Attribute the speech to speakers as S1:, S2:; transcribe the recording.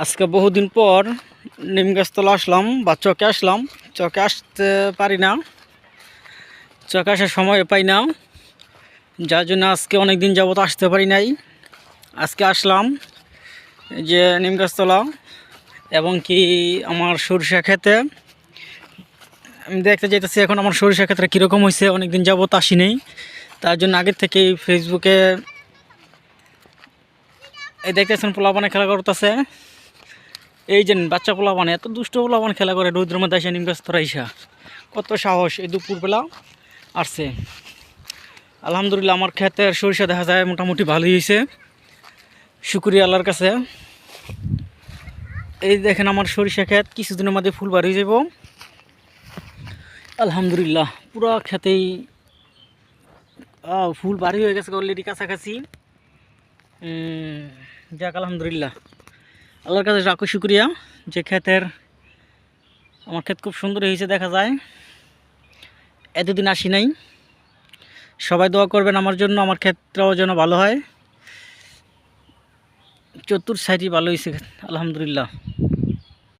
S1: আজকে বহুদিন পর নিম গাছতলা আসলাম বা চকে আসলাম। চকে আসতে পারি না, চকে আসার সময় পাই না, যার জন্য আজকে অনেক দিন যাবত আসতে পারি নাই। আজকে আসলাম এই যে নিম গাছতলা এবং কি আমার সরিষা খেতে। আমি দেখতে যেতেছি এখন আমার সরিষা ক্ষেত্রে কীরকম হয়েছে, অনেক দিন যাবত আসি নেই, তার জন্য আগের থেকেই ফেসবুকে এই দেখতেছেন পোলাপানে খেলা করতেছে। এই যে বাচ্চা পোলাপানে, এত দুষ্ট পোলাপান খেলা করে রৌদ্রের মধ্যে আসে নিম গাছতলা আইসা, কত সাহস! এই দুপুরবেলা আসছে। আলহামদুলিল্লাহ আমার ক্ষেতের সরিষা দেখা যায় মোটামুটি ভালোই হয়েছে, শুকরিয়া আল্লাহর কাছে। এই দেখেন আমার সরিষা ক্ষেত কিছুদিনের মধ্যে ফুল বার হয়ে যাব আলহামদুলিল্লাহ। পুরো ক্ষেতেই ফুল বাড়ি হয়ে গেছে অলরেডি কাছাকাছি। যাক আলহামদুলিল্লাহ, আল্লাহর কাছে রাখো শুক্রিয়া যে ক্ষেতের আমার ক্ষেত খুব সুন্দর হয়েছে দেখা যায়। এতদিন আসি নাই, সবাই দোয়া করবেন আমার জন্য, আমার ক্ষেতটাও যেন ভালো হয়। চতুর সাইডই ভালো হয়েছে আলহামদুলিল্লাহ।